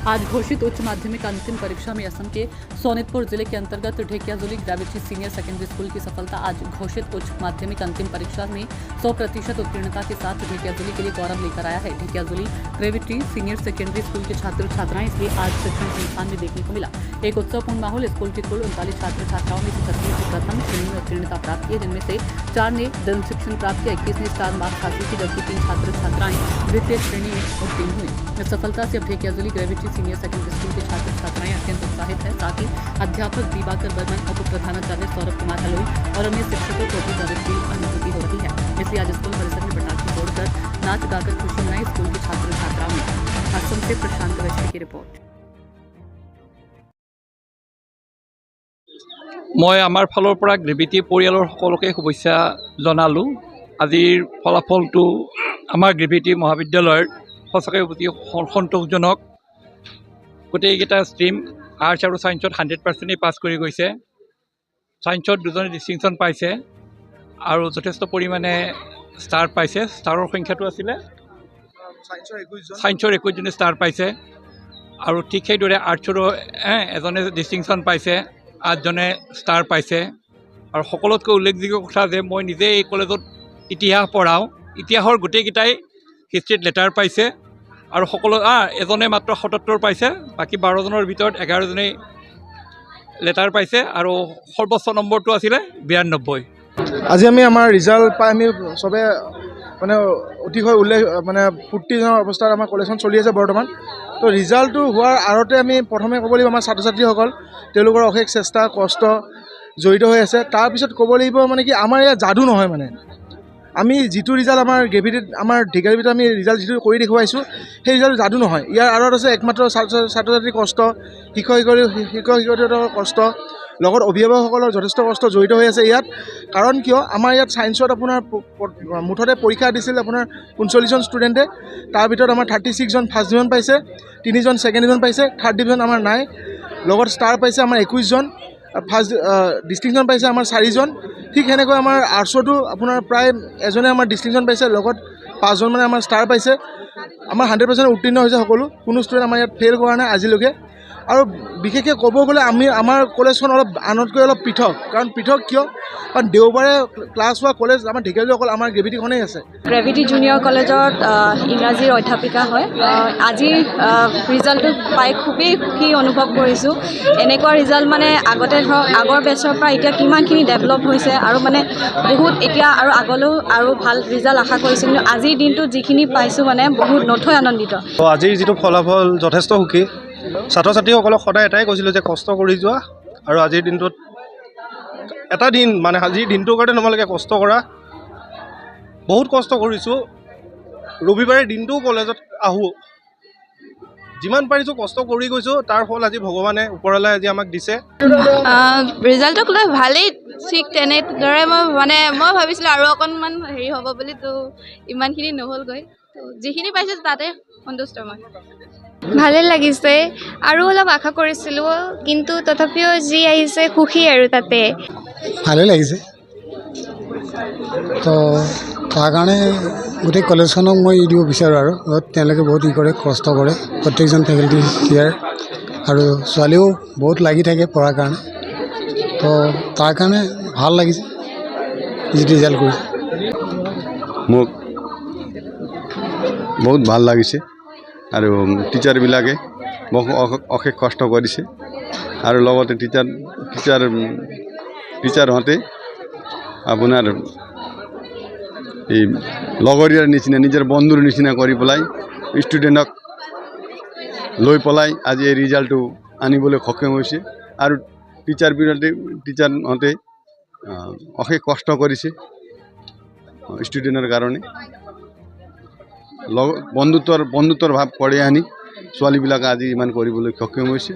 आज घोषित उच्च माध्यमिक अंतिम परीक्षा में असम के सोनितपुर जिले के अंतर्गत Dhekiajuli gravity senior secondary school की सफलता। आज घोषित उच्च माध्यमिक अंतिम परीक्षा में 100% उत्तीर्णता के साथ ढेकियाजुली के लिए गौरव लेकर आया है। Dhekiajuli gravity senior secondary school के छात्र छात्राएं, इसलिए आज शिक्षण संस्थान में देखने को मिला एक उत्सवपूर्ण माहौल। स्कूल के कुल 39 छात्र छात्राओं में से 36 ने प्रथम श्रेणी में उत्तीर्णता प्राप्त की, जिनमें से 4 ने दंड शिक्षण प्राप्त किया, 21 ने स्टार मार्क्स हासिल की, जबकि 3 छात्र छात्राएं द्वितीय श्रेणी में उत्तीर्ण हुए। इस सफलता से अब Dhekiajuli gravity senior secondary school के छात्र छात्राएं अत्यंत उत्साहित हैं। साथ ही अध्यापक दिवाकर बर्मन, उप प्रधानाचार्य सौरभ कुमार हलोई और अन्य शिक्षकों को भी गौरव की अनुभूति हो रही है। इसलिए आज स्कूल परिसर में पटाखे फोड़कर नाच गाकर खुशी मनाई स्कूल के छात्र छात्राओं ने। असम से प्रशांत वैश्य की रिपोर्ट। मैं आमार फाলৰ পৰা গ্ৰেভিটি পৰিয়ালৰ সকলোকে শুভেচ্ছা জনালোঁ। আজিৰ ফলাফলটো আমাৰ গ্ৰেভিটি মহাবিদ্যালয়ৰ সঁচাকৈ অতি সন্তোষজনক। গোটেইকেইটা ষ্ট্ৰীম আৰ্টছ আৰু ছায়েন্সত 100% পাছ কৰি গৈছে। ছায়েন্সত 2জনে ডিষ্টিংশ্যন পাইছে আৰু যথেষ্ট পৰিমাণে ষ্টাৰ পাইছে। ষ্টাৰৰ সংখ্যাটো আছিলে ছায়েন্সৰ 21জনে ষ্টাৰ পাইছে আৰু ঠিক সেইদৰে আৰ্টছৰো এজনে ডিষ্টিংশ্যন পাইছে, 8জনে ষ্টাৰ পাইছে। আৰু সকলোতকৈ উল্লেখযোগ্য কথা যে মই নিজে এই কলেজত ইতিহাস পঢ়াওঁ, ইতিহাসৰ গোটেইকেইটাই হিষ্ট্ৰীত লেটাৰ পাইছে আৰু সকলো এজনে মাত্ৰ 77 পাইছে, বাকী 12জনৰ ভিতৰত 11জনেই লেটাৰ পাইছে আৰু সৰ্বোচ্চ নম্বৰটো আছিলে 92। আজি আমি আমাৰ ৰিজাল্ট পাই আমি চবে মানে অতিশয় ফূৰ্তিজনক অৱস্থাত আমাৰ কলেজখন চলি আছে বৰ্তমান। তো ৰিজাল্টটো হোৱাৰ আঁৰতে আমি প্ৰথমে ক'ব লাগিব আমাৰ ছাত্ৰ ছাত্ৰীসকল, তেওঁলোকৰ অশেষ চেষ্টা কষ্ট জড়িত হৈ আছে। তাৰপিছত ক'ব লাগিব কি আমাৰ ইয়াত যাদু নহয়, আমি যিটো ৰিজাল্ট আমাৰ গ্ৰেভিটিত আমাৰ ঢেকিয়াজুলিত আমি ৰিজাল্ট যিটো কৰি দেখুৱাইছোঁ, সেই ৰিজাল্ট যাদু নহয়। ইয়াৰ আঁৰত আছে একমাত্ৰ ছাত্ৰ ছাত্ৰীৰ কষ্ট, শিক্ষক শিক্ষয়িত্ৰীসকলৰ কষ্ট, লগত অভিভাৱকসকলৰ যথেষ্ট কষ্ট জড়িত হৈ আছে ইয়াত। কাৰণ কিয় আমাৰ ইয়াত ছায়েন্সত আপোনাৰ মুঠতে পৰীক্ষা দিছিল আপোনাৰ 39জন ষ্টুডেণ্টে, তাৰ ভিতৰত আমাৰ 36জন ফাৰ্ষ্ট ডিভিজন পাইছে, 3জন ছেকেণ্ড ডিভিজন পাইছে, থাৰ্ড ডিভিজন আমাৰ নাই, লগত ষ্টাৰ পাইছে আমাৰ 21জন, ফাৰ্ষ্ট ডিষ্টিংশ্যন পাইছে আমাৰ 4জন। ঠিক সেনেকৈ আমাৰ আৰ্টছতো আপোনাৰ প্ৰায় এজনে আমাৰ ডিষ্টিংশ্যন পাইছে, লগত 5জন মানে আমাৰ ষ্টাৰ পাইছে। আমাৰ 100% উত্তীৰ্ণ হৈছে সকলো, কোনো ষ্টুডেণ্ট আমাৰ ইয়াত ফেইল কৰা নাই আজিলৈকে। আৰু বিশেষকৈ ক'ব গ'লে আমাৰ কলেজখন অলপ আনতকৈ অলপ পৃথক। কাৰণ পৃথক কিয়? কাৰণ দেওবাৰে ক্লাছ হোৱা কলেজ আমাৰ ঢেকিয়াজুলি অকল আমাৰ গ্ৰেভিটিখনেই আছে। গ্ৰেভিটি জুনিয়ৰ কলেজত ইংৰাজীৰ অধ্যাপিকা হয়। আজি ৰিজাল্টটো পাই খুবেই সুখী অনুভৱ কৰিছোঁ। এনেকুৱা ৰিজাল্ট আগতে ধৰক আগৰ বেচৰ পৰা এতিয়া কিমানখিনি ডেভেলপ হৈছে আৰু বহুত এতিয়া আৰু আগলৈও আৰু ভাল ৰিজাল্ট আশা কৰিছোঁ। কিন্তু আজিৰ দিনটোত যিখিনি পাইছোঁ বহুত নথৈ আনন্দিত। আজিৰ যিটো ফলাফল যথেষ্ট সুখী। ছাত্ৰ ছাত্ৰীসকলক সদায় এটাই কৈছিলোঁ যে কষ্ট কৰি যোৱা, আৰু আজিৰ দিনটোত এটা দিন আজিৰ দিনটোৰ কাৰণে তোমালোকে কষ্ট কৰা। বহুত কষ্ট কৰিছোঁ, ৰবিবাৰে দিনটোও কলেজত আহোঁ, যিমান পাৰিছোঁ কষ্ট কৰি গৈছোঁ, তাৰ ফল আজি ভগৱানে ওপৰলৈ আজি আমাক দিছে। ৰিজাল্টক লৈ ভালেই, ঠিক তেনেদৰে মই ভাবিছিলোঁ আৰু অকণমান হ'ব বুলি, তো ইমানখিনি নহ'লগৈ। তো যিখিনি পাইছোঁ তাতে সন্তুষ্ট মই। ভালে লাগিছে, আৰু অলপ আশা কৰিছিলোঁ, কিন্তু তথাপিও যি আহিছে সুখী আৰু তাতে ভালে লাগিছে। তো তাৰ কাৰণে গোটেই কলেজখনক মই দিব বিচাৰোঁ আৰু তেওঁলোকে বহুত কৰে, কষ্ট কৰে, প্ৰত্যেকজন ফেকাল্টি ইয়াৰ, আৰু ছোৱালীও বহুত লাগি থাকে পঢ়াৰ কাৰণে। তো তাৰ কাৰণে ভাল লাগিছে যিটো ৰিজাল্ট কৰিছে। মোক বহুত ভাল লাগিছে আৰু টিচাৰবিলাকে অশেষ কষ্ট কৰিছে, আৰু লগতে টিচাৰহঁতে আপোনাৰ এই লগৰীয়াৰ নিচিনা নিজৰ বন্ধুৰ নিচিনা কৰি পেলাই ষ্টুডেণ্টক লৈ পেলাই আজি এই ৰিজাল্টটো আনিবলৈ সক্ষম হৈছে। আৰু টিচাৰহঁতে অশেষ কষ্ট কৰিছে ষ্টুডেণ্টৰ কাৰণে। বন্ধুত্বৰ ভাৱ কৰি আনি ছোৱালীবিলাকে আজি ইমান কৰিবলৈ সক্ষম হৈছে।